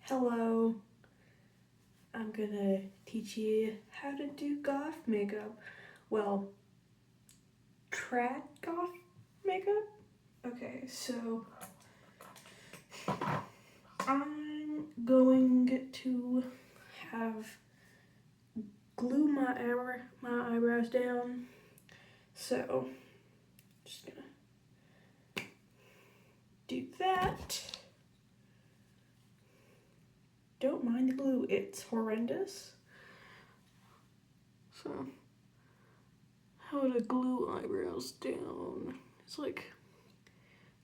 Hello. I'm gonna teach you how to do goth makeup. Well, trad goth makeup? Okay, so I'm going to have glue my eyebrows down. So, just gonna do that. Don't mind the glue, it's horrendous. So, how to glue eyebrows down. It's like,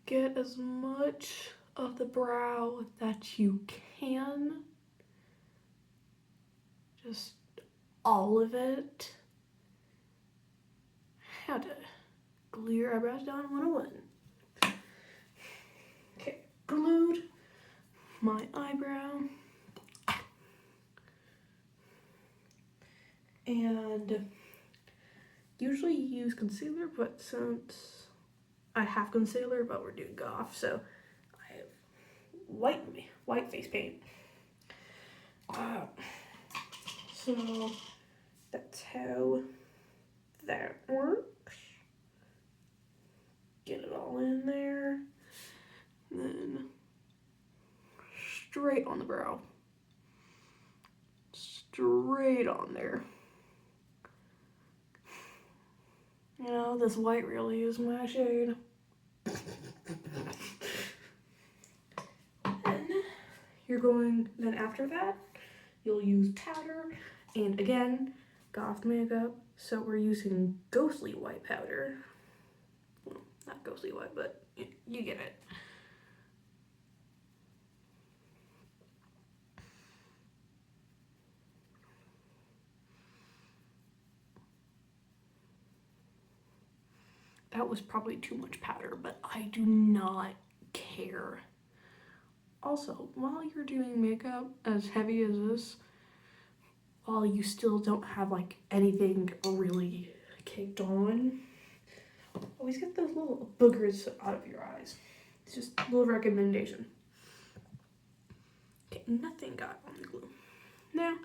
get as much of the brow that you can. Just all of it. How to glue your eyebrows down 101. Okay, glued my eyebrow. And usually use concealer, but since I have concealer, but we're doing goth, so I have white face paint. So that's how that works. Get it all in there. Then straight on the brow. Straight on there. You know, this white really is my shade. Then after that, you'll use powder, and again, goth makeup, so we're using ghostly white powder. Well, not ghostly white, but you get it. That was probably too much powder, but I do not care. Also, while you're doing makeup as heavy as this, while you still don't have like anything really caked on, always get those little boogers out of your eyes. It's just a little recommendation. Okay, nothing got on the glue. Now,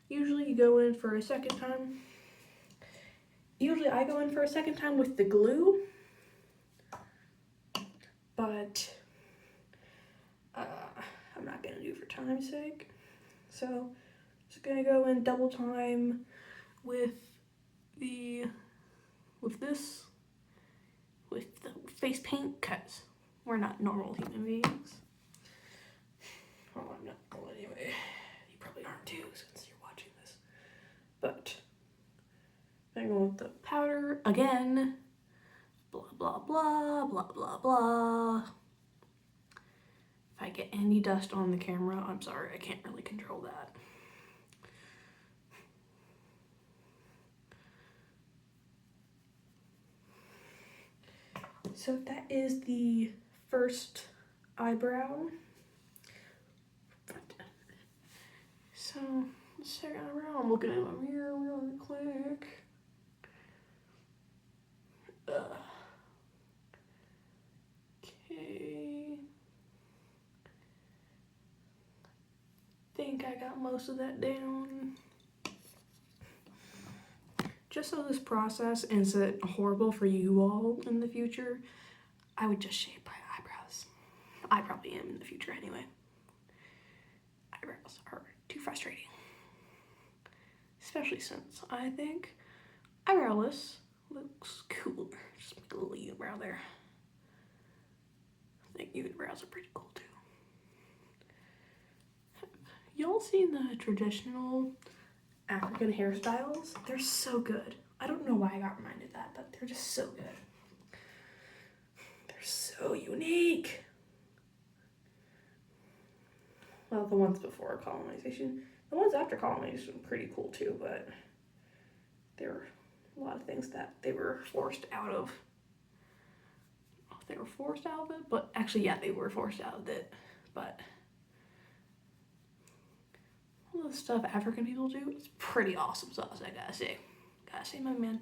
usually you go in for a second time. Usually I go in for a second time with the glue, but I'm not gonna do it for time's sake. So, just gonna go in double time with the face paint, cause we're not normal human beings. Well, I'm not normal anyway. You probably aren't too, since you're watching this. But I'm going with the powder again. Blah blah blah blah blah blah. If I get any dust on the camera, I'm sorry, I can't really control that. So that is the first eyebrow. So the second eyebrow, I'm looking at my mirror really quick. Okay. Think I got most of that down. Just so this process isn't horrible for you all in the future, I would just shave my eyebrows. I probably am in the future anyway. Eyebrows are too frustrating. Especially since I think eyebrowless looks cooler. Just make a little unibrow there. I think unibrows are pretty cool too. Y'all seen the traditional African hairstyles? They're so good. I don't know why I got reminded of that, but they're just so good. They're so unique. Well, the ones before colonization. The ones after colonization were pretty cool too, but there were a lot of things that they were forced out of. They were forced out of it, but actually, yeah, they were forced out of it, but all the stuff African people do is pretty awesome sauce, I gotta say. Gotta say, my man.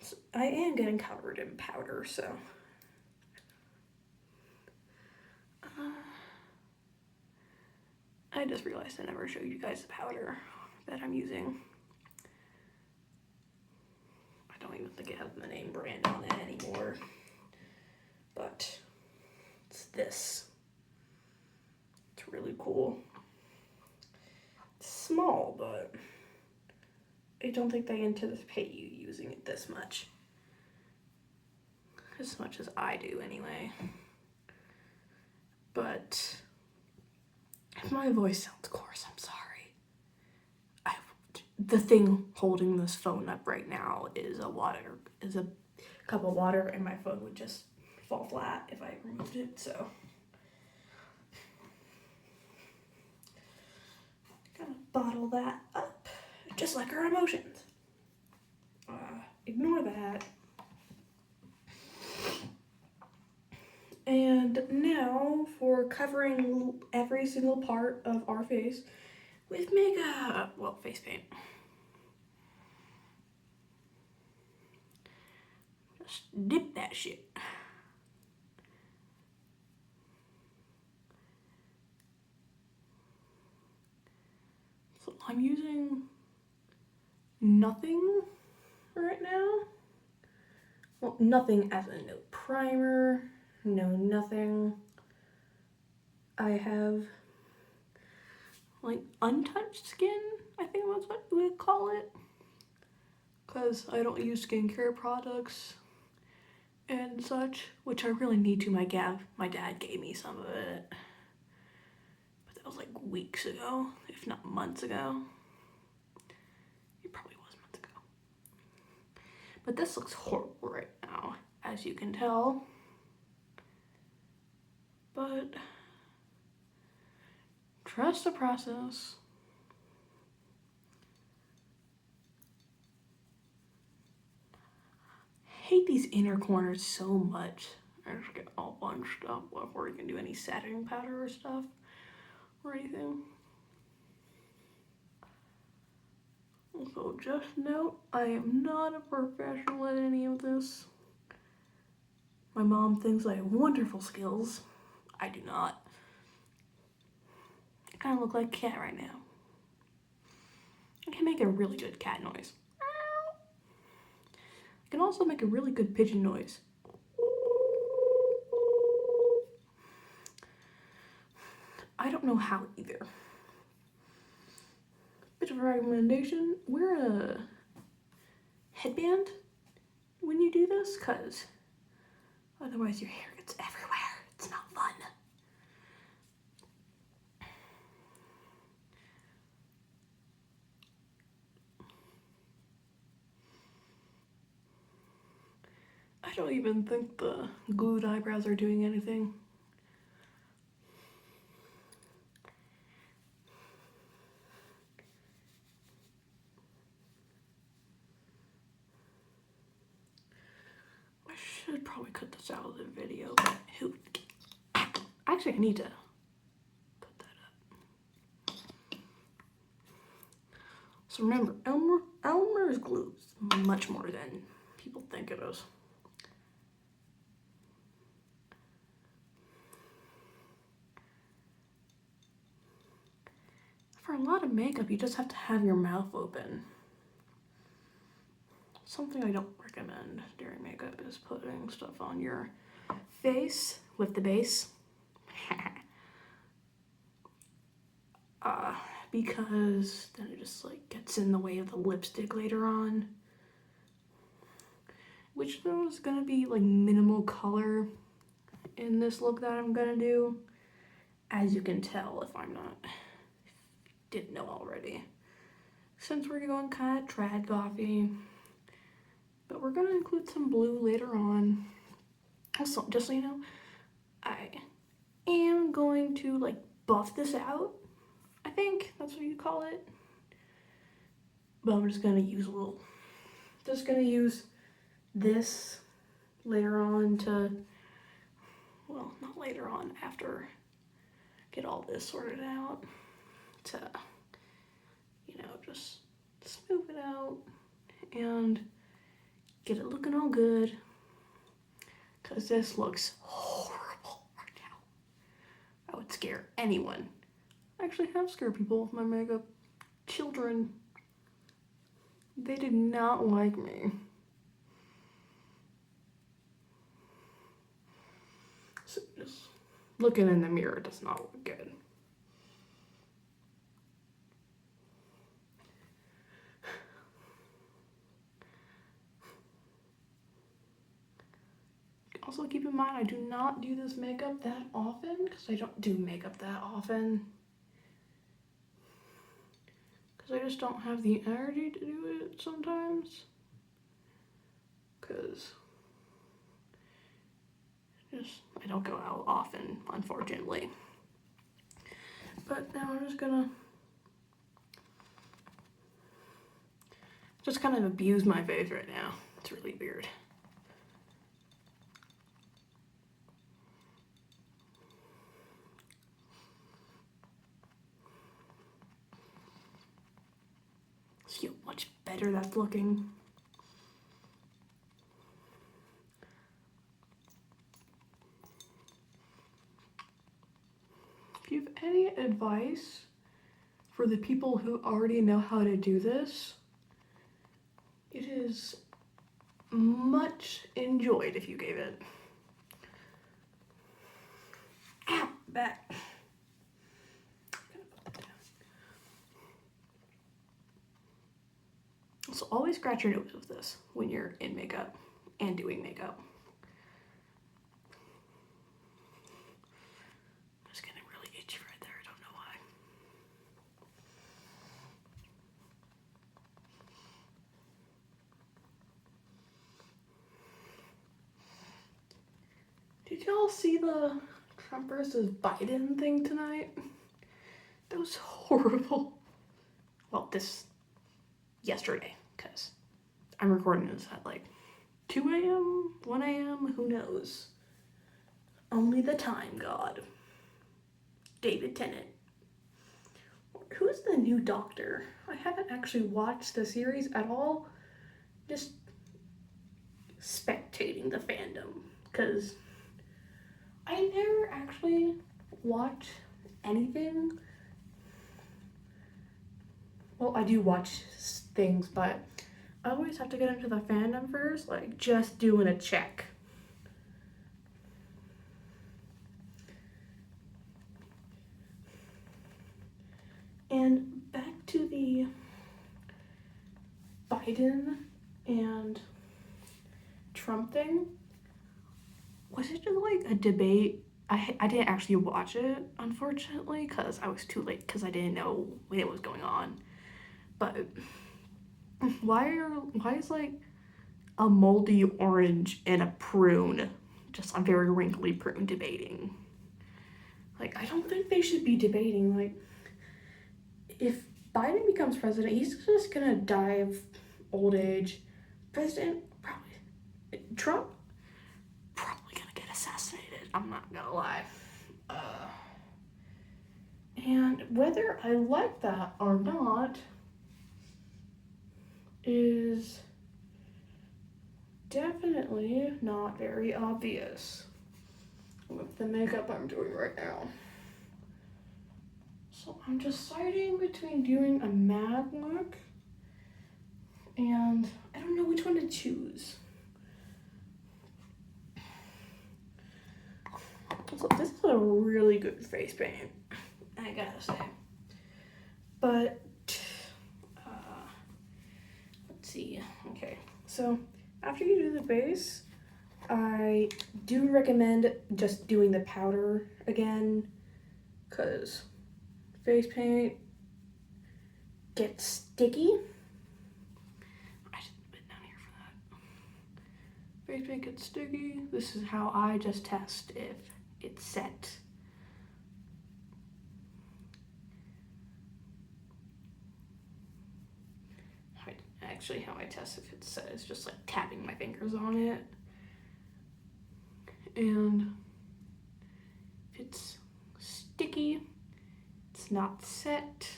So I am getting covered in powder, so. I just realized I never showed you guys the powder that I'm using. I don't even think it has the name brand on it anymore. But it's this. It's really cool. It's small, but I don't think they anticipate you using it this much. As much as I do anyway. But if my voice sounds coarse, I'm sorry. The thing holding this phone up right now is a cup of water, and my phone would just fall flat if I removed it, so. Gotta bottle that up, just like our emotions. Ignore that. And now for covering every single part of our face with makeup. Well, face paint. Just dip that shit. So I'm using nothing right now. Well, nothing as in no primer, no nothing. I have like untouched skin, I think that's what we would call it. Because I don't use skincare products and such, which I really need to. My dad gave me some of it. But that was like weeks ago, if not months ago. It probably was months ago. But this looks horrible right now, as you can tell. But trust the process. I hate these inner corners so much. I just get all bunched up before you can do any setting powder or stuff or anything. So just note, I am not a professional at any of this. My mom thinks I have wonderful skills. I do not. I kind of look like a cat right now. I can make a really good cat noise. I can also make a really good pigeon noise. I don't know how either. Bit of a recommendation, wear a headband when you do this, because otherwise your hair gets everywhere. It's not fun. I don't even think the glued eyebrows are doing anything. I should probably cut this out of the video, but who? Actually, I need to put that up. So remember, Elmer's glue is much more than people think it is. For a lot of makeup, you just have to have your mouth open. Something I don't recommend during makeup is putting stuff on your face with the base. Because then it just like gets in the way of the lipstick later on. Which is gonna be like minimal color in this look that I'm gonna do. As you can tell if didn't know already. Since we're going kind of trad gothy. But we're gonna include some blue later on. Also, just so you know, I am going to like buff this out. I think that's what you call it. But I'm just gonna use this later on to, well, not later on, after get all this sorted out to, you know, just smooth it out and get it looking all good, because this looks horrible right now. I would scare anyone. I actually have scared people with my makeup. Children, they did not like me. So just looking in the mirror does not look good. Also keep in mind, I do not do this makeup that often, because I don't do makeup that often. Because I just don't have the energy to do it sometimes. Because I don't go out often, unfortunately. But now I'm just gonna kind of abuse my face right now. It's really weird. See how much better that's looking. If you have any advice for the people who already know how to do this, it is much enjoyed if you gave it. Ow, back. So always scratch your nose with this when you're in makeup and doing makeup. It's getting really itchy right there, I don't know why. Did y'all see the Trump versus Biden thing tonight? That was horrible. Well, yesterday, because I'm recording this at like 2 a.m., 1 a.m., who knows? Only the time god. David Tennant. Who's the new doctor? I haven't actually watched the series at all. Just spectating the fandom, because I never actually watch anything. Well, I do watch things, but I always have to get into the fandom first, like just doing a check. And back to the Biden and Trump thing. Was it just like a debate? I didn't actually watch it, unfortunately, because I was too late, because I didn't know when it was going on. But why is like a moldy orange and a prune, just a very wrinkly prune, debating? Like, I don't think they should be debating. Like, if Biden becomes president, he's just gonna die of old age. President, probably. Trump, probably gonna get assassinated. I'm not gonna lie. And whether I like that or not is definitely not very obvious with the makeup I'm doing right now. So I'm deciding between doing a matte look and I don't know which one to choose. So this is a really good face paint, I gotta say. But let's see. Okay, so after you do the base, I do recommend just doing the powder again, because face paint gets sticky. I should have been down here for that. Face paint gets sticky. This is how I just test if it's set. Actually, how I test if it's set is just like tapping my fingers on it. And if it's sticky, it's not set.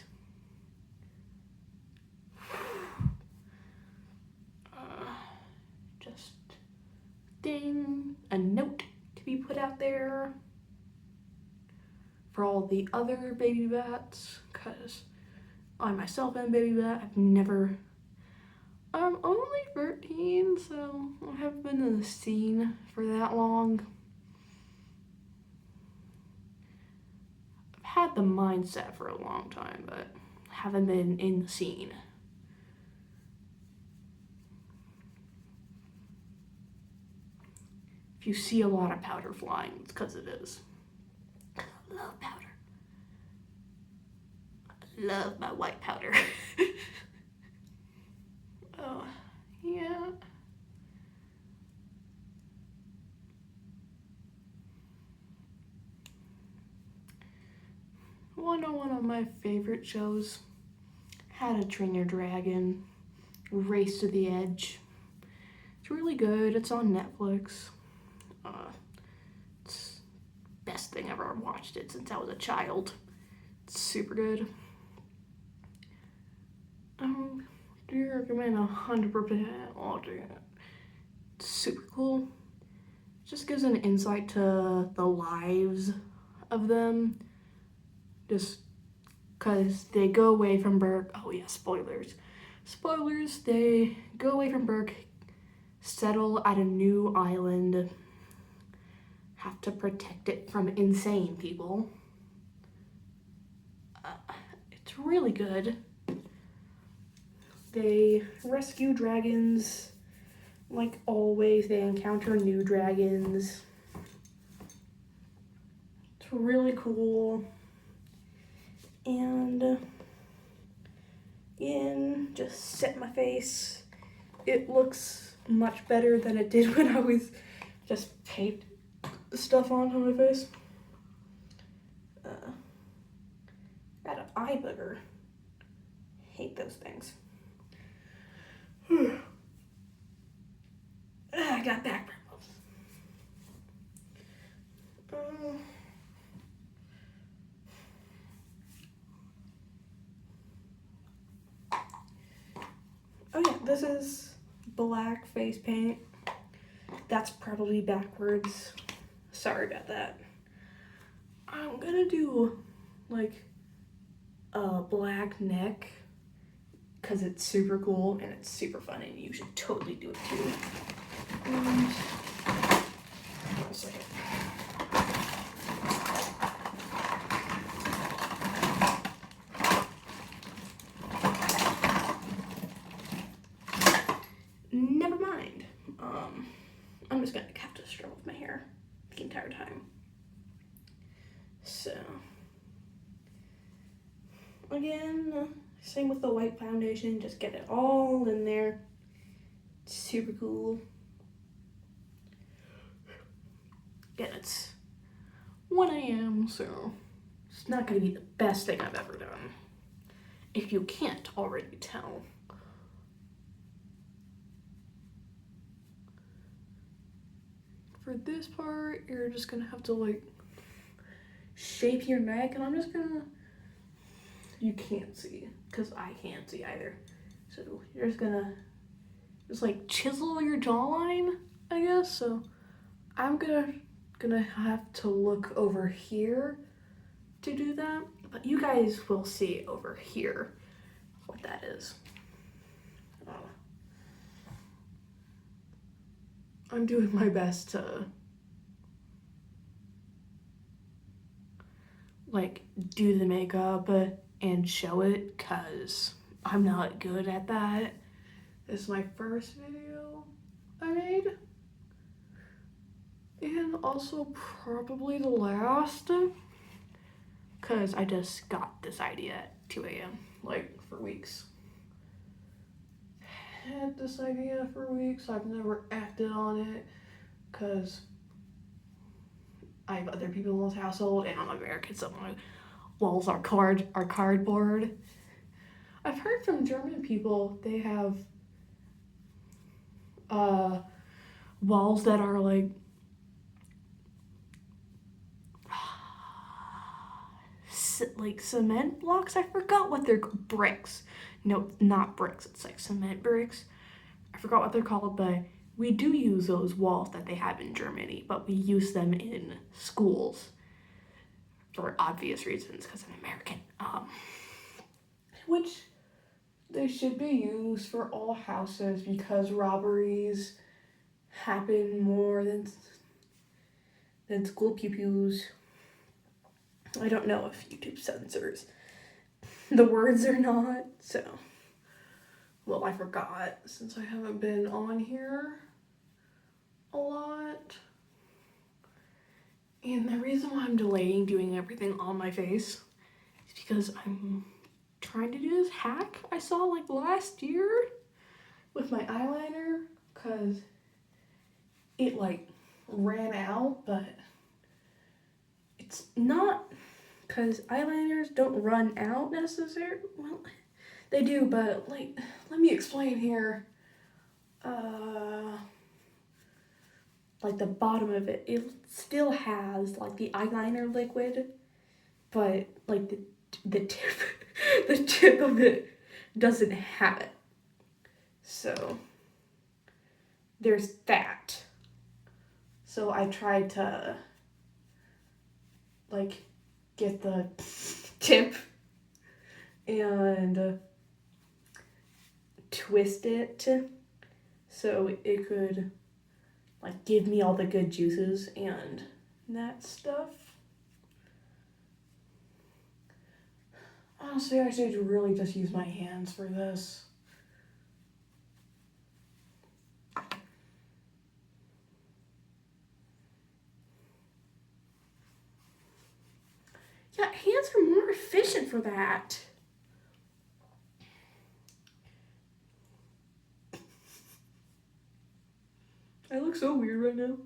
thing, a note to be put out there for all the other baby bats, because I myself am a baby bat. I'm only 13, so I haven't been in the scene for that long. I've had the mindset for a long time, but haven't been in the scene. If you see a lot of powder flying, it's because it is. I love powder. I love my white powder. Oh, yeah. One of my favorite shows, How to Train Your Dragon, Race to the Edge. It's really good. It's on Netflix. It's the best thing I've ever watched it since I was a child. It's super good. Do you recommend 100% watching it? It's super cool. It just gives an insight to the lives of them. Just because they go away from Burke. Oh yeah, spoilers. Spoilers, they go away from Burke, settle at a new island, have to protect it from insane people. It's really good. They rescue dragons, like always. They encounter new dragons. It's really cool. And again, just set my face. It looks much better than it did when I was just paint stuff onto my face. Got an eye booger. Hate those things. I got back problems. Oh yeah, this is black face paint. That's probably backwards. Sorry about that. I'm gonna do like a black neck because it's super cool and it's super fun, and you should totally do it too. One second. Never mind. I'm just gonna have to struggle with my hair the entire time. So, again, same with the white foundation, just get it all in there. It's super cool. Again, it's 1 a.m., so it's not gonna be the best thing I've ever done, if you can't already tell. For this part, you're just gonna have to like shape your neck, and I'm just gonna, you can't see, because I can't see either. So you're just gonna like chisel your jawline, I guess. So I'm gonna have to look over here to do that, but you guys will see over here what that is. I'm doing my best to like do the makeup and show it, because I'm not good at that. This is my first video I made, and also probably the last, because I just got this idea at 2 a.m. like for weeks. Had this idea for weeks. I've never acted on it because I have other people in this household and I'm American, so my walls are cardboard. I've heard from German people they have walls that are like cement blocks. I forgot what they're called. Bricks. No, not bricks. It's like cement bricks. I forgot what they're called, but we do use those walls that they have in Germany, but we use them in schools for obvious reasons because I'm American. Which they should be used for all houses because robberies happen more than school pew-pews. I don't know if YouTube censors the words or not, so. Well, I forgot since I haven't been on here a lot. And the reason why I'm delaying doing everything on my face is because I'm trying to do this hack I saw like last year with my eyeliner, because it like ran out, but it's not, because eyeliners don't run out necessarily. Well, they do, but like, let me explain here. Like the bottom of it, it still has like the eyeliner liquid, but like the tip, the tip of it doesn't have it. So there's that. So I tried to like get the tip and twist it so it could like give me all the good juices and that stuff. Honestly, I should really just use my hands for this. Yeah, hands are more efficient for that. I look so weird right now.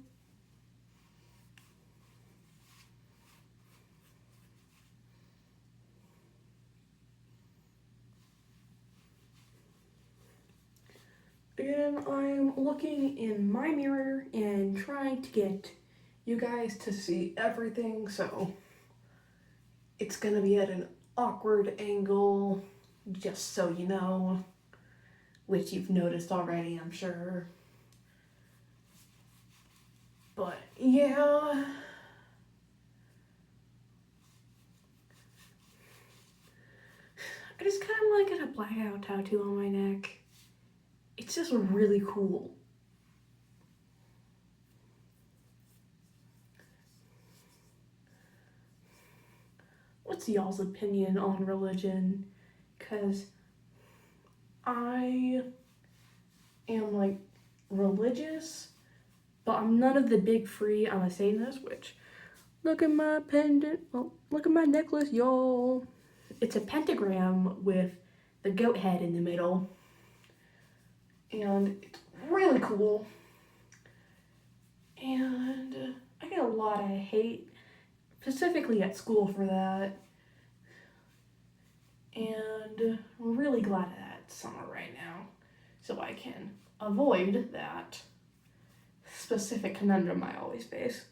Again, I'm looking in my mirror and trying to get you guys to see everything, so it's gonna be at an awkward angle, just so you know, which you've noticed already, I'm sure. But yeah, I just kind of want to get a blackout tattoo on my neck. It's just really cool. What's y'all's opinion on religion? Because I am like religious, but I'm none of the big three. I'm a Satanist, which, look at my pendant. Oh, look at my necklace, y'all. It's a pentagram with the goat head in the middle. And it's really cool. And I get a lot of hate, specifically at school, for that. And I'm really glad that it's summer right now, so I can avoid that specific conundrum I always face.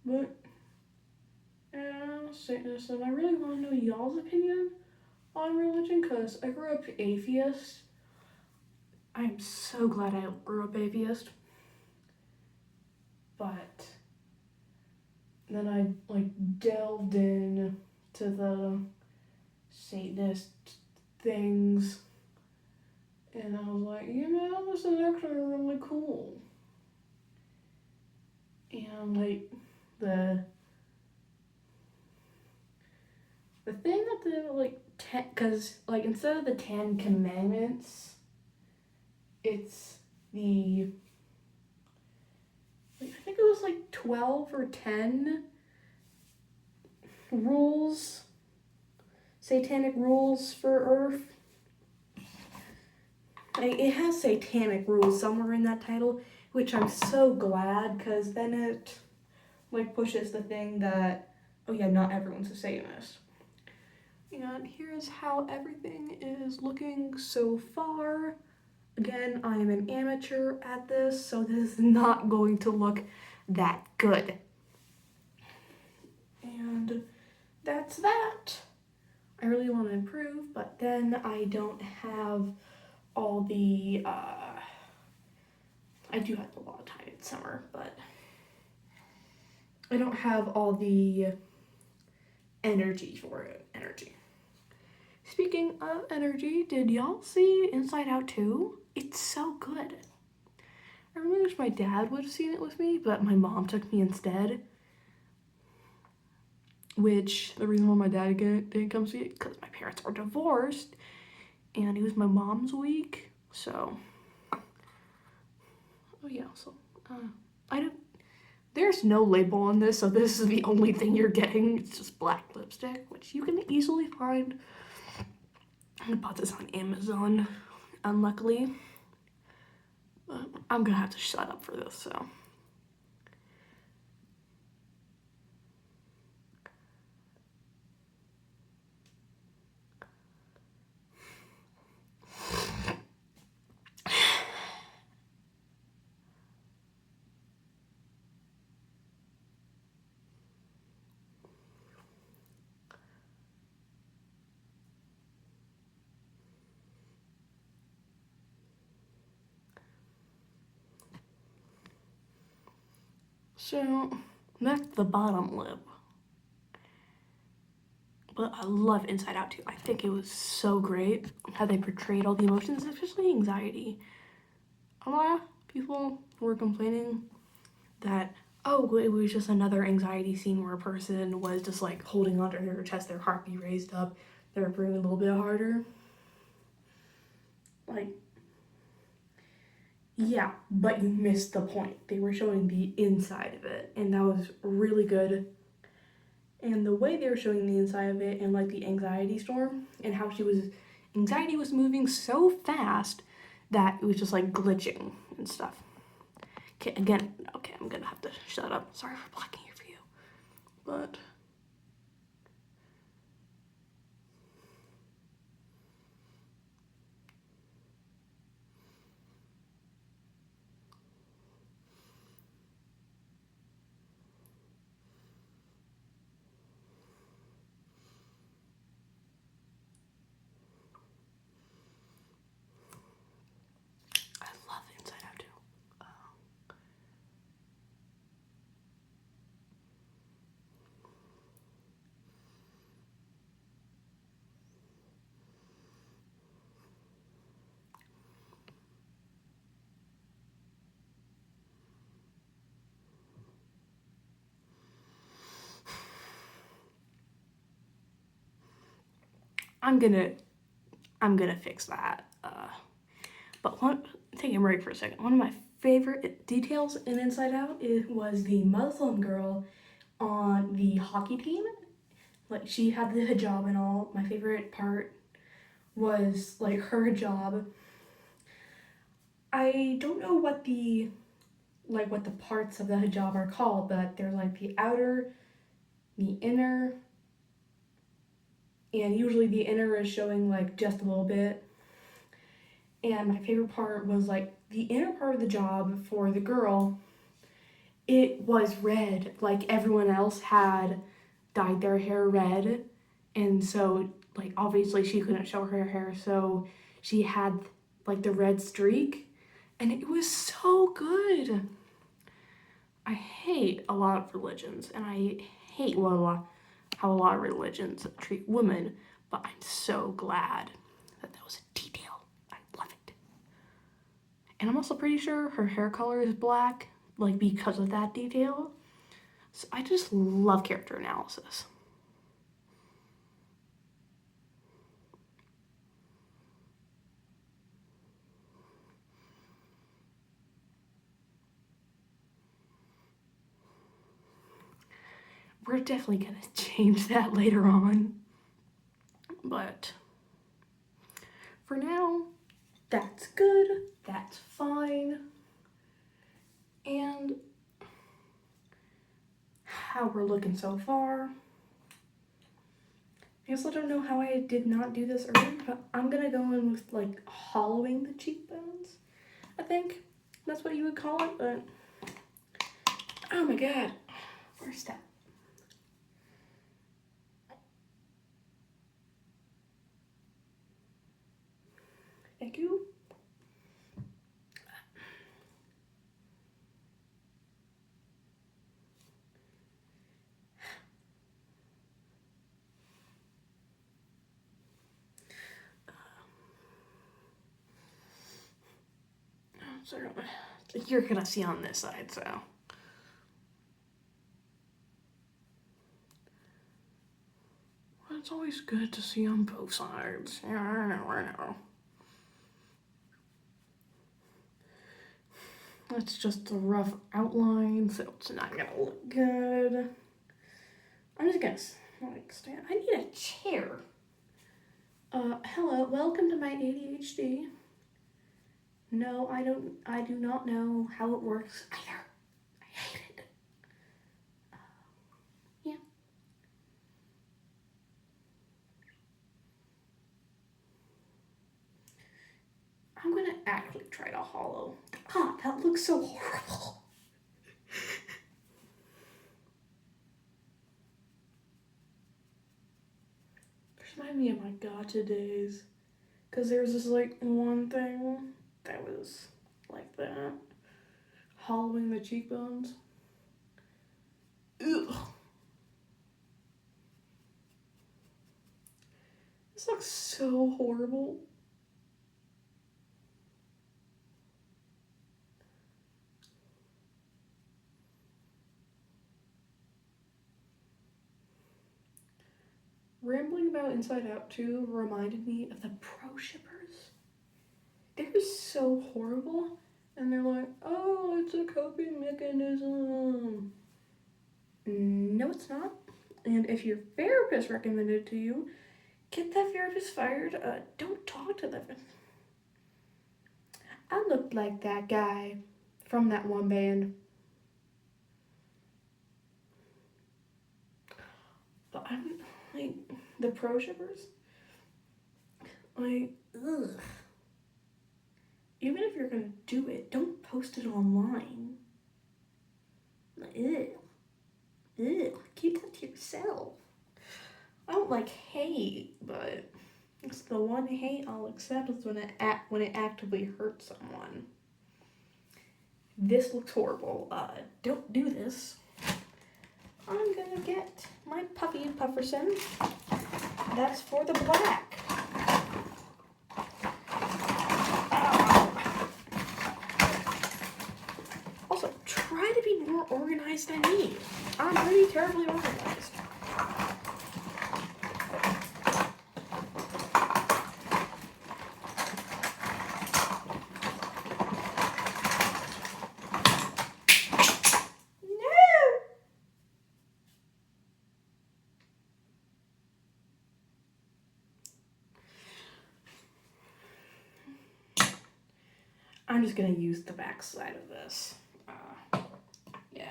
But, Satanist, and I really want to know y'all's opinion on religion, because I grew up atheist. I'm so glad I grew up atheist. But then I like delved in to the Satanist things, and I was like, you know, this is actually really cool. And like the thing that the like because like instead of the 10 Commandments, it's the like, I think it was like 12 or 10 rules, satanic rules for Earth. Like, it has satanic rules somewhere in that title, which I'm so glad, because then it like pushes the thing that, oh yeah, not everyone's a Satanist. And here's how everything is looking so far. Again, I am an amateur at this, so this is not going to look that good. And that's that. I really want to improve, but then I don't have all the, I do have a lot of time in summer, but I don't have all the energy for it. Speaking of energy, did y'all see Inside Out 2? It's so good. I really wish my dad would have seen it with me, but my mom took me instead. Which, the reason why my dad didn't come see it, because my parents are divorced, and it was my mom's week, so. Oh yeah, so, there's no label on this, so this is the only thing you're getting. It's just black lipstick, which you can easily find. I bought this on Amazon, unluckily. But I'm gonna have to shut up for this, so. So, that's the bottom lip. But I love Inside Out 2. I think it was so great how they portrayed all the emotions, especially anxiety. A lot of people were complaining that, oh, it was just another anxiety scene where a person was just like holding onto their chest, their heartbeat raised up, they were breathing a little bit harder. Like, yeah, but you missed the point. They were showing the inside of it, and that was really good. And the way they were showing the inside of it, and like the anxiety storm, and how anxiety was moving so fast that it was just like glitching and stuff. Okay, again, okay, I'm gonna have to shut up. Sorry for blocking your view, but. I love Inside Out 2. I'm gonna fix that. But take a break for a second. One of my favorite details in Inside Out was the Muslim girl on the hockey team. Like, she had the hijab and all. My favorite part was like her hijab. I don't know what the parts of the hijab are called, but they're like the outer, the inner, and usually the inner is showing like just a little bit. And my favorite part was like the inner part of the job for the girl, it was red. Like, everyone else had dyed their hair red, and so like obviously she couldn't show her hair, so she had like the red streak, and it was so good. I hate a lot of religions, and I hate how a lot of religions treat women, but I'm so glad that was a detail. I love it. And I'm also pretty sure her hair color is black, like, because of that detail. So I just love character analysis. We're definitely gonna change that later on. But for now, that's good, that's fine. And how we're looking so far. I guess I don't know how I did not do this earlier, but I'm gonna go in with like hollowing the cheekbones. I think that's what you would call it, but oh my god. First step. Echo? So you're gonna see on this side, so. It's always good to see on both sides. Yeah, I know. That's just a rough outline, so it's not gonna look good. I'm just gonna like stand. I need a chair. Hello, welcome to my ADHD. No, I do not know how it works either. I hate it. Yeah. I'm gonna actually try to hollow. Ah, that looks so horrible. Remind me of my gotcha days. Cause there was this like one thing that was like that. Hollowing the cheekbones. Ugh. This looks so horrible. Rambling about Inside Out 2 reminded me of the pro shippers. They're so horrible. And they're like, oh, it's a coping mechanism. No, it's not. And if your therapist recommended it to you, get that therapist fired. Don't talk to them. I looked like that guy from that one band. But I'm like, the pro shippers? Like, ugh. Even if you're gonna do it, don't post it online. Like, ew. Ew. Keep that to yourself. I don't like hate, but it's the one hate I'll accept is when it actively hurts someone. This looks horrible. Don't do this. I'm gonna get my Puffy and Pufferson. That's for the black. Also, try to be more organized than me. I'm pretty terribly organized. I'm just gonna use the back side of this. Yeah.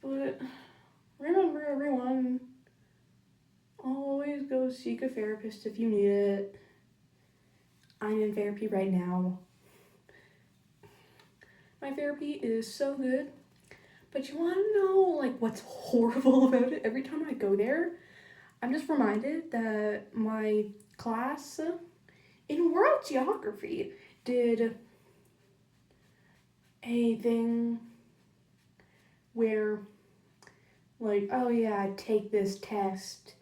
But remember, everyone, always go seek a therapist if you need it. I'm in therapy right now. My therapy is so good. But you want to know like what's horrible about it? Every time I go there, I'm just reminded that my class in world geography did a thing where like, oh yeah, take this test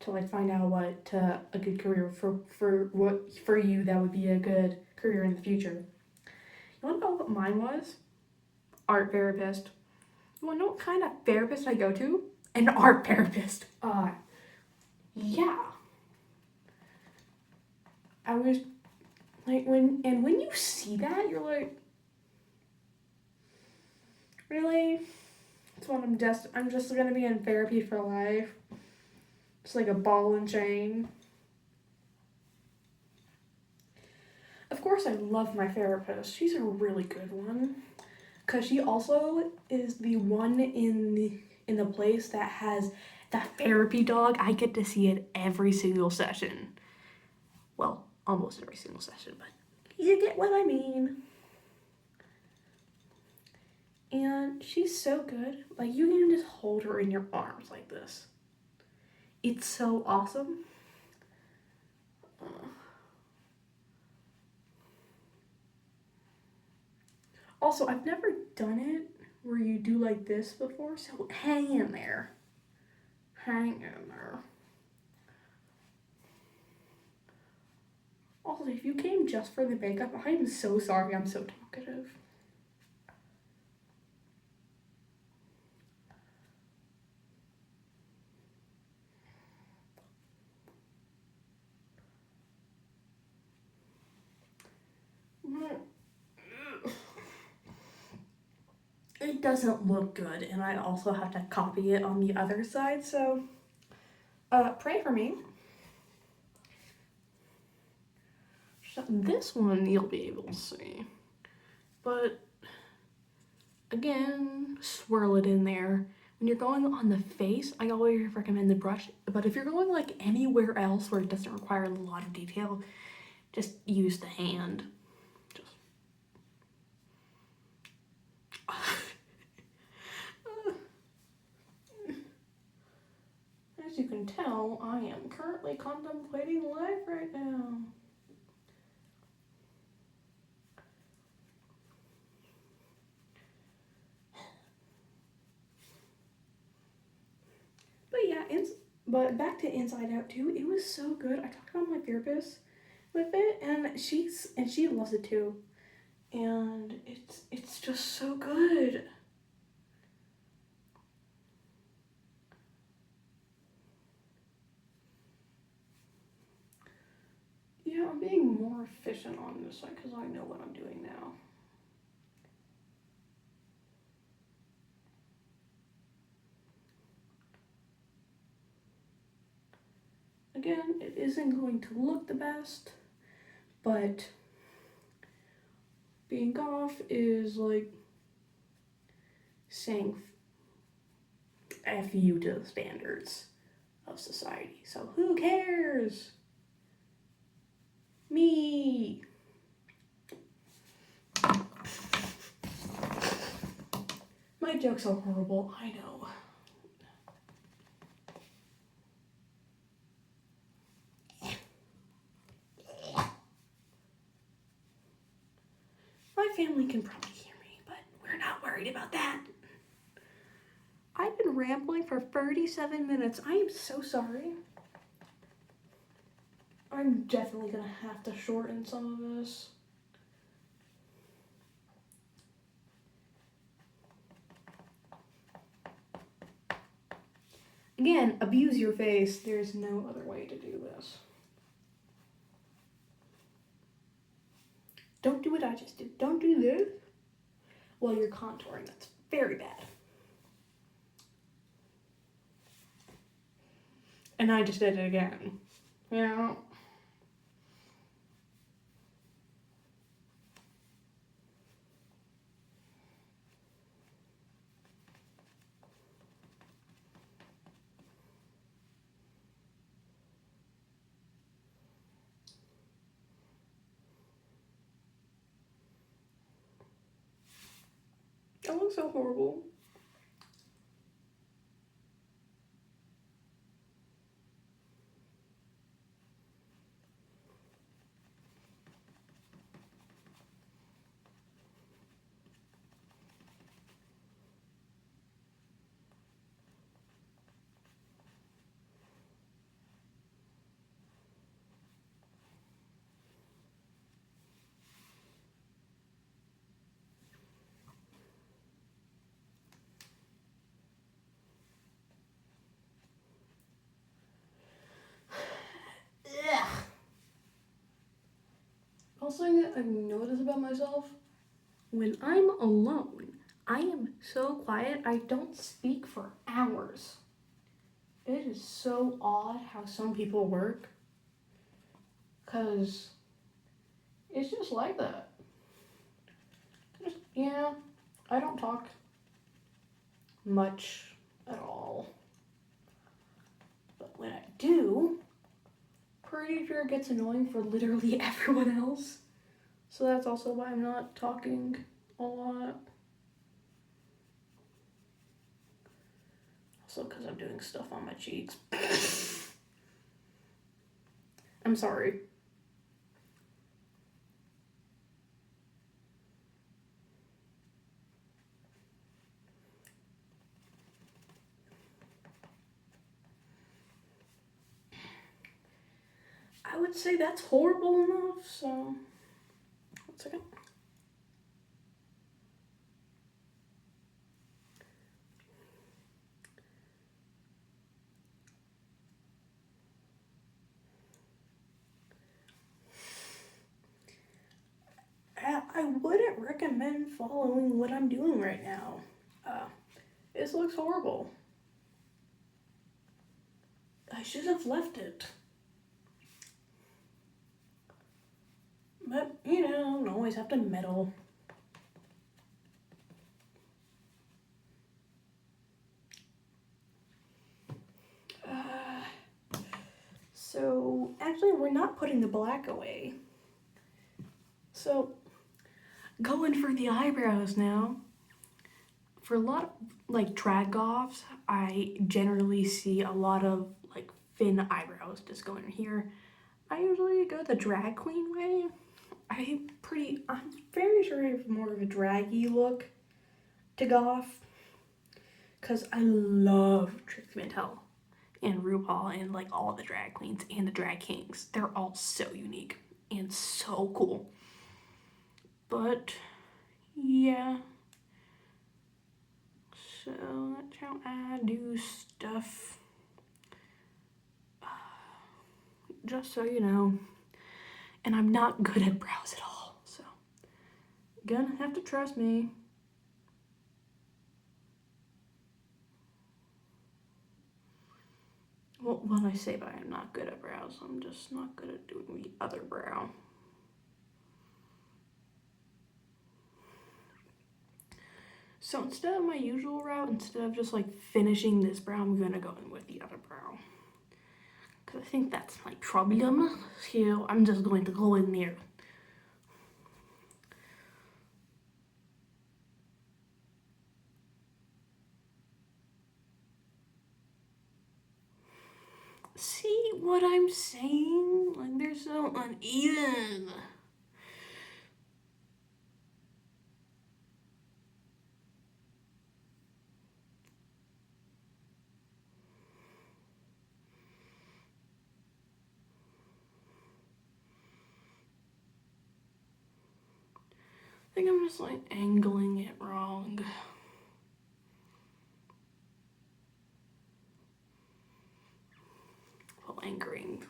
to like find out what a good career for you that would be a good career in the future. You want to know what mine was? Art therapist. You want to know what kind of therapist I go to? An art therapist. Yeah. I was like when you see that, you're like, really? That's what I'm just gonna be in therapy for life. Just like a ball and chain. Of course I love my therapist. She's a really good one. Cause she also is the one in the place that has that therapy dog. I get to see it every single session. Well, almost every single session, but you get what I mean. And she's so good. Like, you can just hold her in your arms like this. It's so awesome. Also, I've never done it where you do like this before, so hang in there. Hang in there. Also, if you came just for the makeup, I am so sorry I'm so talkative. It doesn't look good, and I also have to copy it on the other side, so pray for me. So this one you'll be able to see, but again, swirl it in there. When you're going on the face, I always recommend the brush, but if you're going like anywhere else where it doesn't require a lot of detail, just use the hand. Just as you can tell, I am currently contemplating life right now. But yeah, but back to Inside Out 2, it was so good. I talked about my therapist with it, and she loves it too. And it's just so good. Yeah, I'm being more efficient on this side because I know what I'm doing now. Again, it isn't going to look the best, but being goth is like saying F you to the standards of society. So who cares? Me. My jokes are horrible, I know. My family can probably hear me, but we're not worried about that. I've been rambling for 37 minutes. I am so sorry. I'm definitely gonna have to shorten some of this. Again, abuse your face. There's no other way to do this. Don't do what I just did. Don't do this while you're contouring. That's very bad. And I just did it again. You know? That looks so horrible. Ugh. Also, I've noticed about myself, when I'm alone, I am so quiet, I don't speak for hours. It is so odd how some people work, because it's just like that. Yeah, I don't talk much at all. But when I do, pretty sure it gets annoying for literally everyone else. So that's also why I'm not talking a lot. Also because I'm doing stuff on my cheeks. I'm sorry. I would say that's horrible enough, so 1 second. I wouldn't recommend following what I'm doing right now. This looks horrible. I should have left it. But, you know, don't always have to meddle. So, actually, we're not putting the black away. So, going for the eyebrows now. For a lot of, like, drag goths, I generally see a lot of, like, thin eyebrows just going here. I usually go the drag queen way. I'm very sure I have more of a draggy look to goth. Because I love Trixie Mattel and RuPaul and, like, all the drag queens and the drag kings. They're all so unique and so cool. But, yeah. So, that's how I do stuff. Just so you know. And I'm not good at brows at all. So, gonna have to trust me. Well, when I say that I'm not good at brows, I'm just not good at doing the other brow. So instead of my usual route, instead of just like finishing this brow, I'm gonna go in with the other brow. Because I think that's my problem. So I'm just going to go in there. See what I'm saying? Like, they're so uneven. I think I'm just like angling it wrong. Well, angling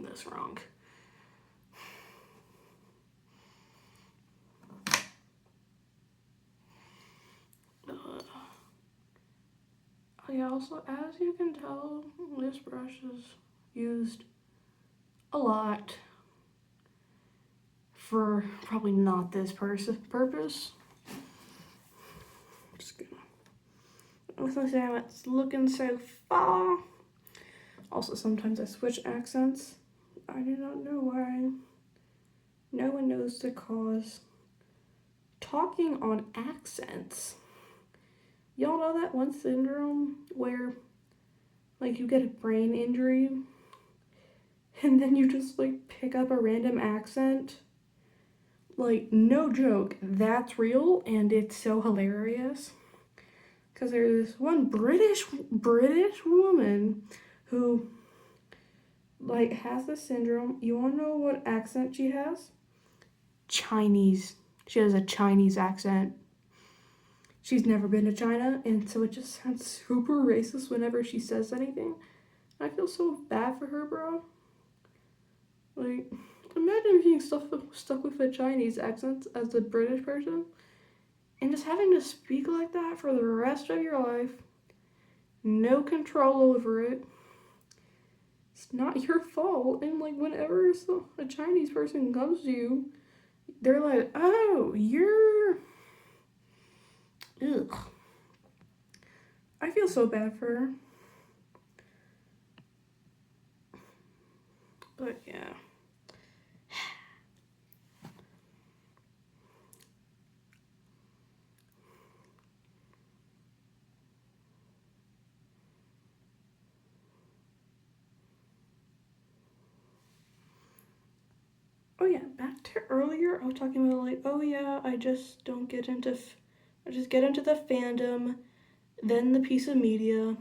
this wrong. Yeah, also, as you can tell, this brush is used a lot for probably not this purpose. Just gonna say how it's looking so far. Also, sometimes I switch accents. I do not know why. No one knows the cause. Talking on accents. Y'all know that one syndrome where, like, you get a brain injury and then you just, like, pick up a random accent? Like, no joke, that's real and it's so hilarious. Because there's this one British woman who, like, has this syndrome. You want to know what accent she has? Chinese. She has a Chinese accent. She's never been to China, and so it just sounds super racist whenever she says anything. I feel so bad for her, bro. Like, imagine being stuck with a Chinese accent as a British person, and just having to speak like that for the rest of your life. No control over it. It's not your fault. And, like, whenever a Chinese person comes to you, they're like, oh, you're... Ugh. I feel so bad for her. But yeah. earlier, I was talking about like, oh yeah, I just don't get into, I just get into the fandom, then the piece of media.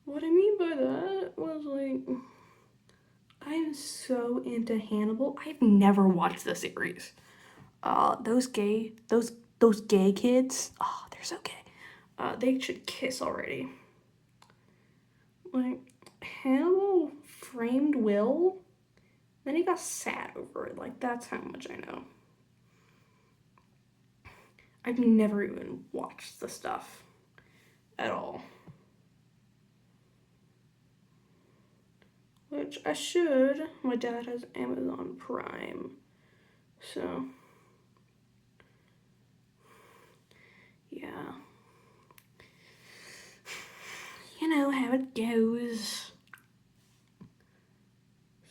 What I mean by that was like, I'm so into Hannibal. I've never watched the series. Those gay kids, oh, they're so gay. They should kiss already. Like, Hannibal framed Will, then he got sad over it. Like, that's how much I know. I've never even watched the stuff at all. Which I should. My dad has Amazon Prime. So, yeah. You know how it goes.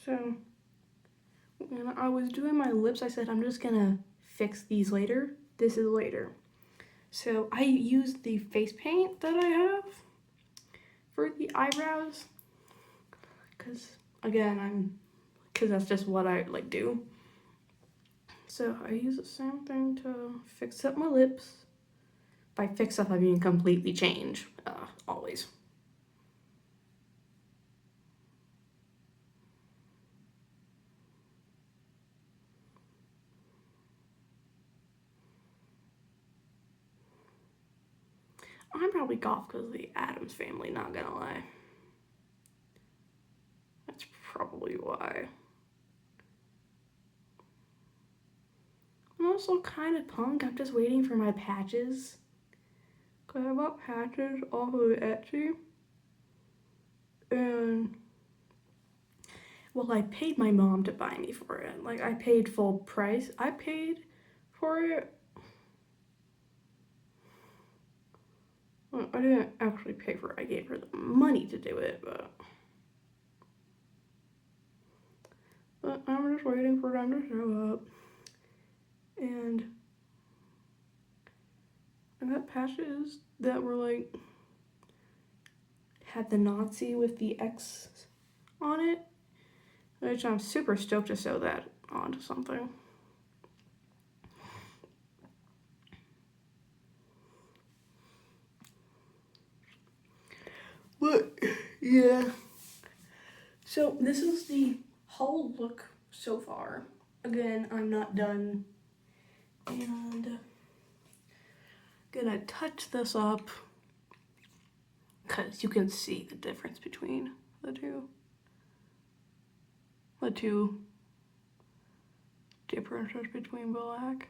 So, when I was doing my lips, I said I'm just gonna fix these later. This is later. So, I used the face paint that I have for the eyebrows. Because, again, because that's just what I like do. So I use the same thing to fix up my lips. By fix up, I mean completely change, always. I'm probably goth because of the Addams family, not gonna lie. That's probably why. I'm also kind of punk. I'm just waiting for my patches. Because I bought patches off of Etsy. And, well, I paid my mom to buy me for it. Like, I paid full price. I paid for it. Well, I didn't actually pay for it. I gave her the money to do it, but I'm just waiting for them to show up. And I got patches that were like, had the Nazi with the X on it, which I'm super stoked to sew that onto something. But yeah, so this is the whole look so far. Again, I'm not done, and gonna touch this up because you can see the difference between the two differences between black.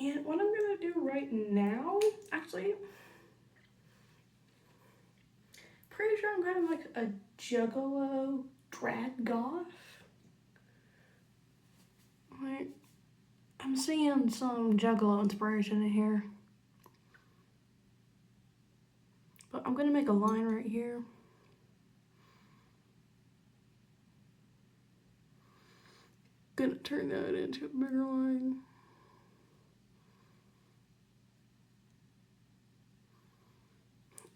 And what I'm gonna do right now, actually, pretty sure I'm kind of like a juggalo drag goth. Like, I'm seeing some juggalo inspiration in here. But I'm gonna make a line right here. Gonna turn that into a bigger line.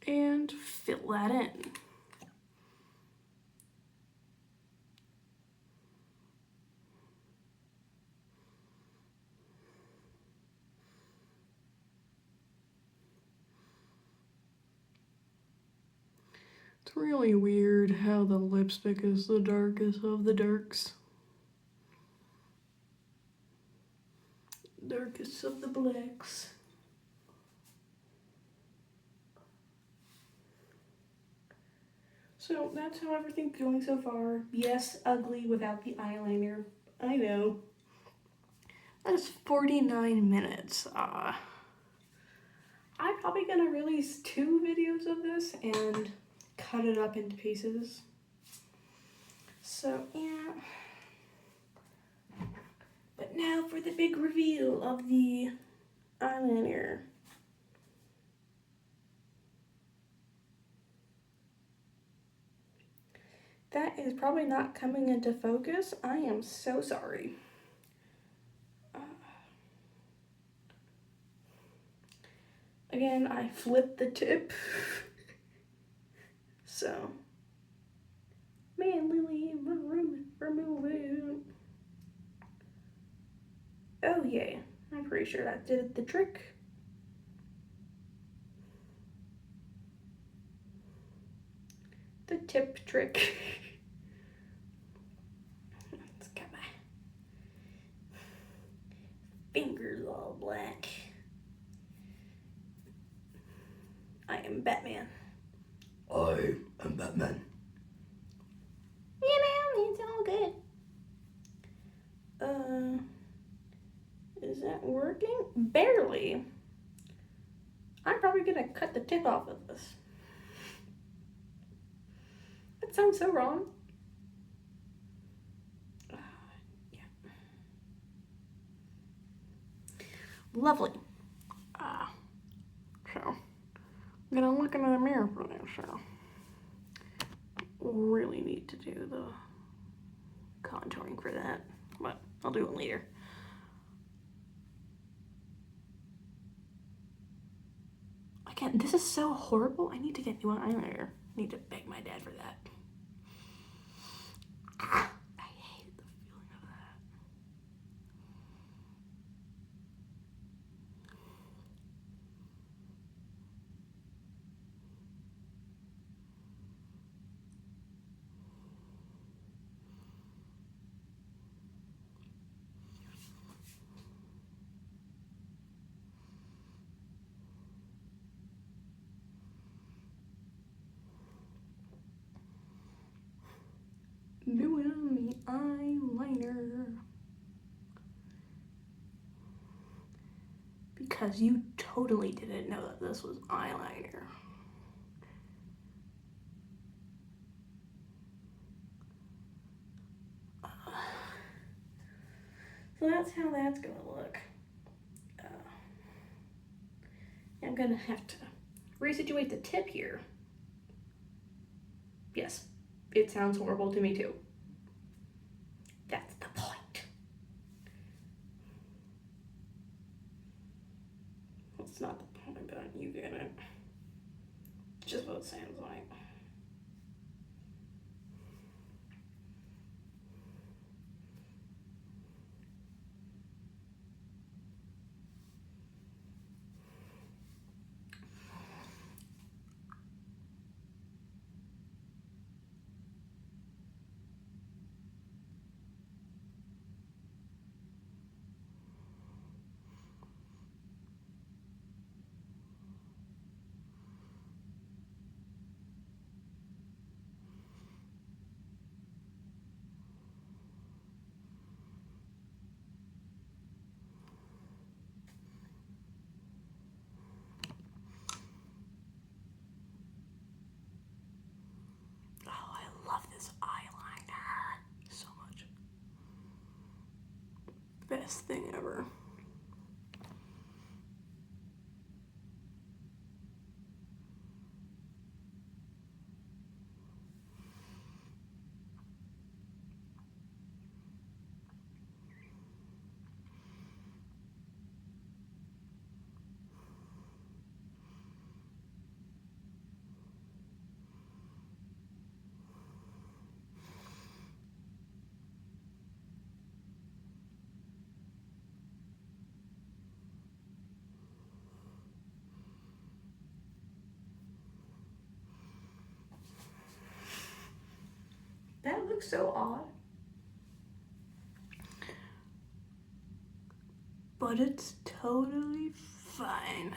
And fill that in. It's really weird how the lipstick is the darkest of the darks. Darkest of the blacks. So that's how everything's going so far. Yes, ugly without the eyeliner. I know. That's 49 minutes. probably gonna release 2 videos of this and cut it up into pieces. So, yeah. But now for the big reveal of the eyeliner. That is probably not coming into focus. I am so sorry. Again, I flipped the tip. So, man, Lily, remove it. Oh, yeah. I'm pretty sure that did the trick. The tip trick. It's got my fingers all black. I am Batman. I am Batman. You know, it's all good. Is that working? Barely. I'm probably gonna cut the tip off of this. That sounds so wrong. Yeah. Lovely. So, I'm gonna look into the mirror for this, so. Really need to do the contouring for that, but I'll do it later. Again, this is so horrible. I need to get new eyeliner. I need to beg my dad for that. I hate the feeling of that. Doing the eyeliner. Because you totally didn't know that this was eyeliner. So that's how that's gonna look. I'm gonna have to resituate the tip here. Yes, it sounds horrible to me too. That's the point. It's not the point, but you get it. Just what it sounds like. Oh, I love this eyeliner so much. Best thing ever. That looks so odd. But it's totally fine.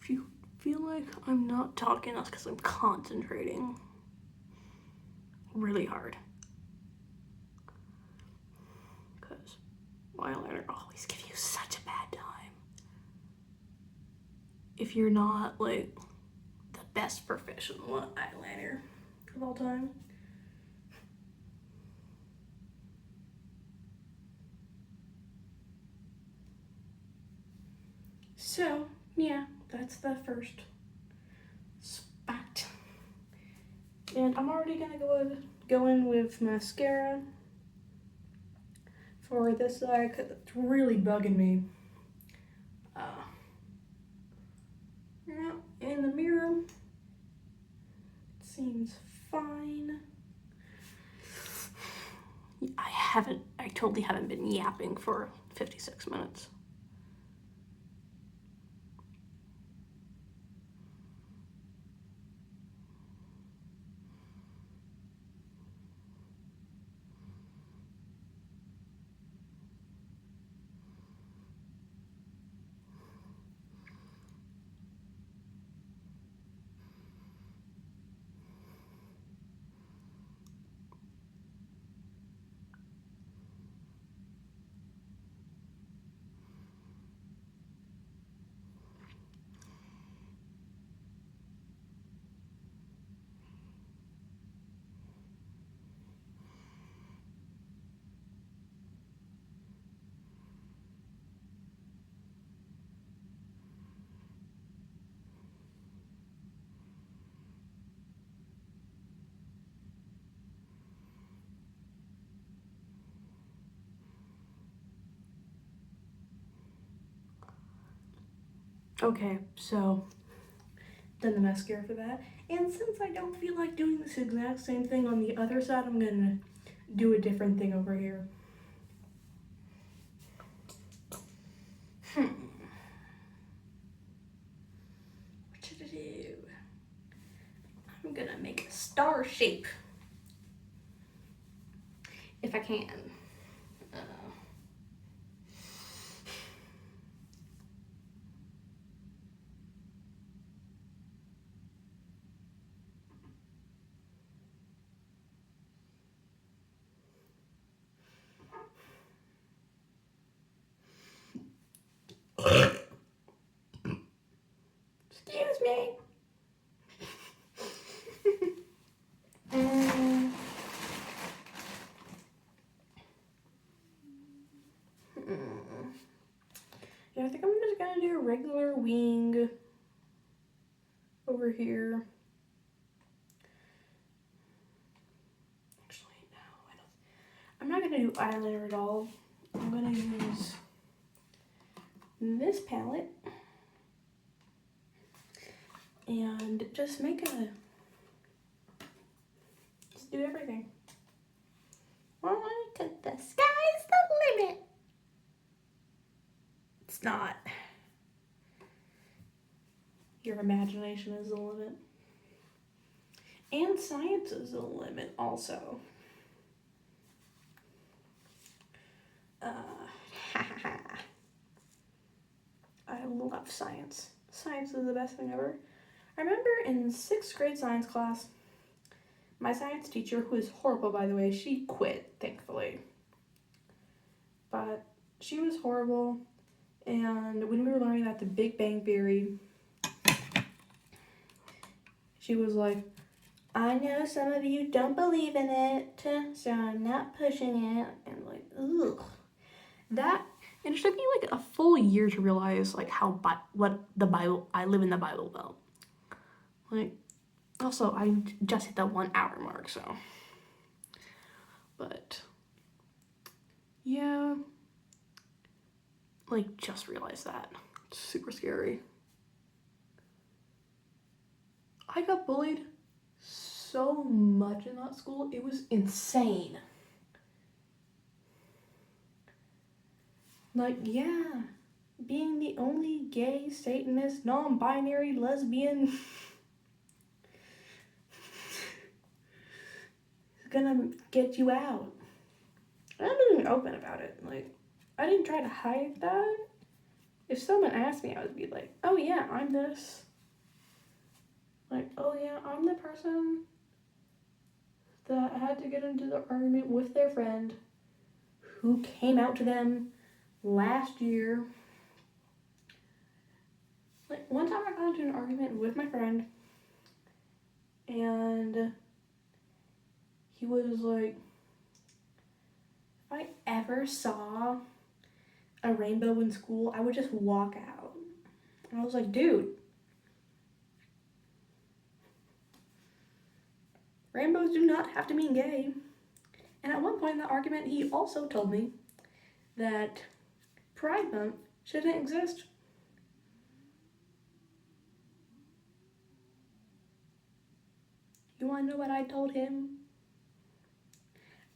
If you feel like I'm not talking, that's because I'm concentrating really hard. Because eyeliner always gives you such a bad time. If you're not like the best professional eyeliner of all time. So, yeah, that's the first spot. And I'm already gonna go in with mascara for this side because it's really bugging me. Yeah, in the mirror, it seems fine. I totally haven't been yapping for 56 minutes. Okay, so done the mascara for that. And since I don't feel like doing this exact same thing on the other side, I'm gonna do a different thing over here. What should I do? I'm gonna make a star shape. If I can. Excuse me. Yeah, I think I'm just gonna do a regular wing over here. Actually, no, I'm not gonna do eyeliner at all. I'm gonna use this palette and just do everything. Well, cause the sky's the limit. It's not. Your imagination is the limit. And science is the limit also. I love science. Science is the best thing ever. I remember in 6th grade science class, my science teacher, who is horrible by the way, she quit, thankfully. But she was horrible, and when we were learning about the Big Bang Theory, she was like, I know some of you don't believe in it, so I'm not pushing it. And like, ugh. And it took me like a full year to realize like what the Bible, I live in the Bible Belt. Like, also I just hit the 1 hour mark, so. But, yeah. Like, just realized that. It's super scary. I got bullied so much in that school, it was insane. Like, yeah, being the only gay, Satanist, non-binary, lesbian is gonna get you out. I'm not even open about it. Like, I didn't try to hide that, if someone asked me, I would be like, oh yeah, I'm this. Like, oh yeah, I'm the person that had to get into the argument with their friend who came out to them last year. Like, one time I got into an argument with my friend, and he was like, if I ever saw a rainbow in school, I would just walk out. And I was like, dude, rainbows do not have to mean gay. And at one point in the argument, he also told me that Pride Month shouldn't exist. You want to know what I told him?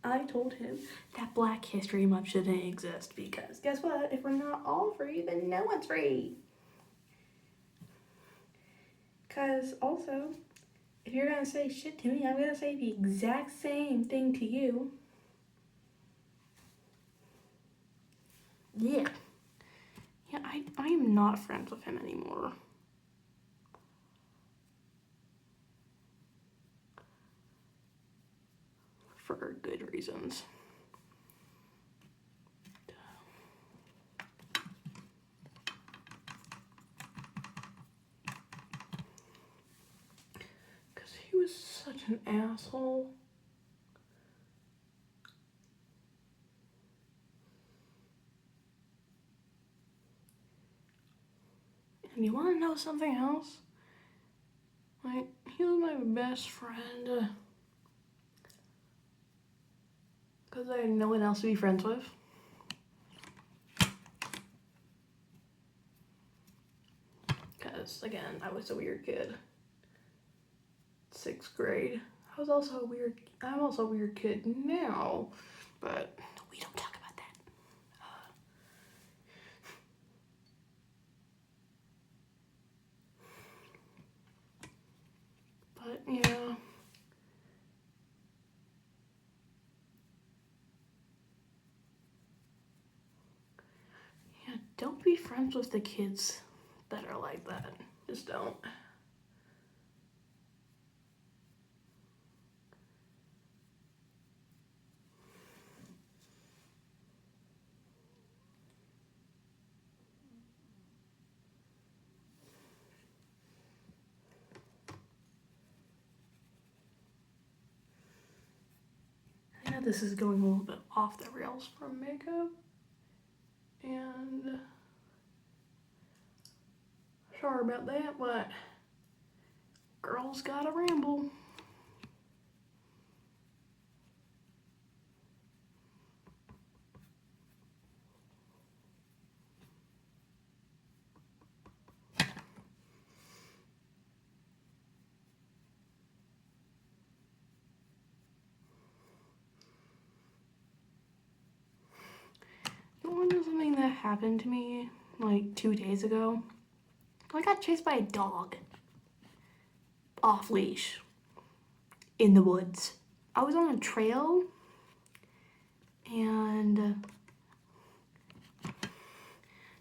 I told him that Black History Month shouldn't exist because guess what? If we're not all free, then no one's free. Because also, if you're going to say shit to me, I'm going to say the exact same thing to you. Yeah. Yeah, I am not friends with him anymore. For good reasons. Because he was such an asshole. And you want to know something else? Like, he was my best friend. Because I had no one else to be friends with. Because, again, I was a weird kid. 6th grade. I'm also a weird kid now. But we don't talk about that. But, yeah. Yeah, don't be friends with the kids that are like that. Just don't. I know this is going a little bit off the rails for makeup. And sorry about that, but girls gotta ramble. You want to know something that happened to me like 2 days ago? I got chased by a dog. Off leash. In the woods. I was on a trail and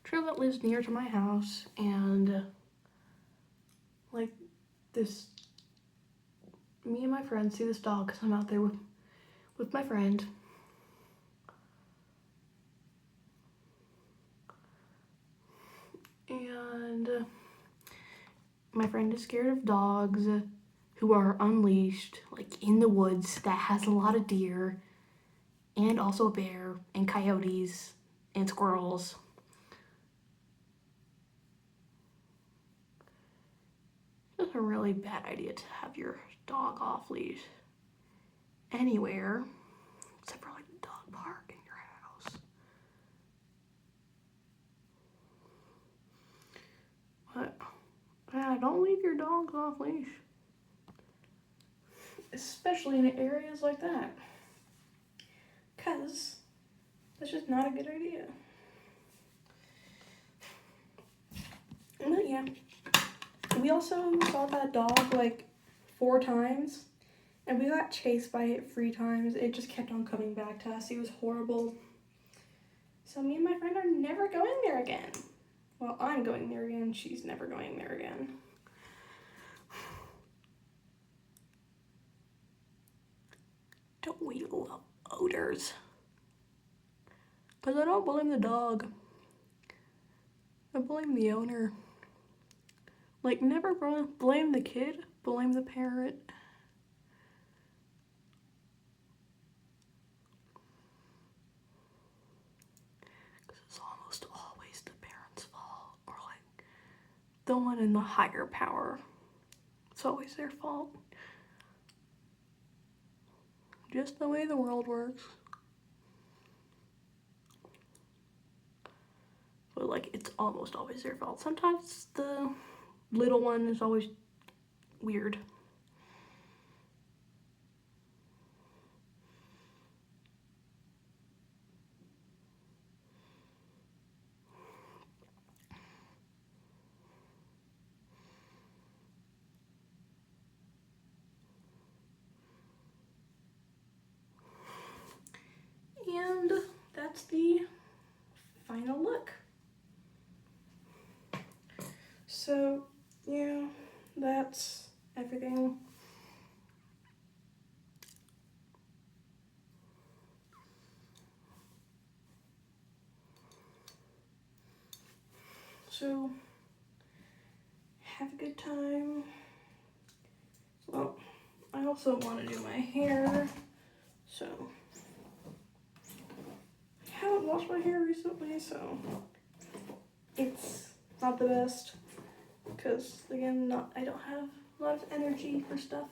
trail that lives near to my house, and like this, me and my friend see this dog because I'm out there with my friend. And my friend is scared of dogs who are unleashed, like in the woods that has a lot of deer and also a bear and coyotes and squirrels. It's a really bad idea to have your dog off leash anywhere except for like a dog park in your house. But yeah, don't leave your dogs off leash, especially in areas like that, because that's just not a good idea. But yeah, we also saw that dog like 4 times, and we got chased by it 3 times. It just kept on coming back to us. It was horrible. So me and my friend are never going there again. Well, I'm going there again. She's never going there again. Don't we love odors? Because I don't blame the dog. I blame the owner. Like, never blame the kid, blame the parent. Because it's almost always the parent's fault. Or like, the one in the higher power. It's always their fault. Just the way the world works. But like, it's almost always their fault. Sometimes the little one is always weird. And that's the final look. So, yeah, that's everything. So, have a good time. Well, I also want to do my hair, so I haven't washed my hair recently, so it's not the best because, again, I don't have a lot of energy for stuff.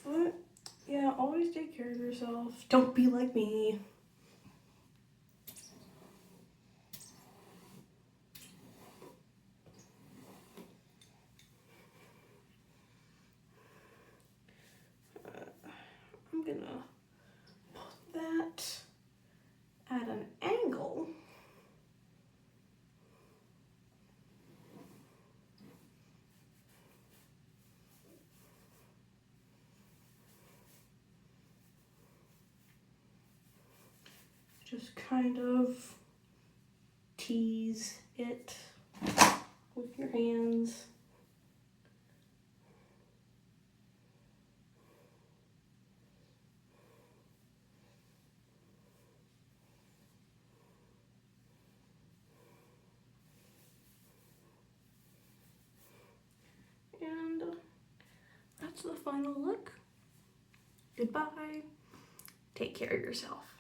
But yeah, always take care of yourself. Don't be like me. I'm gonna put that at an angle. Just kind of tease it with your hands. And that's the final look. Goodbye. Take care of yourself.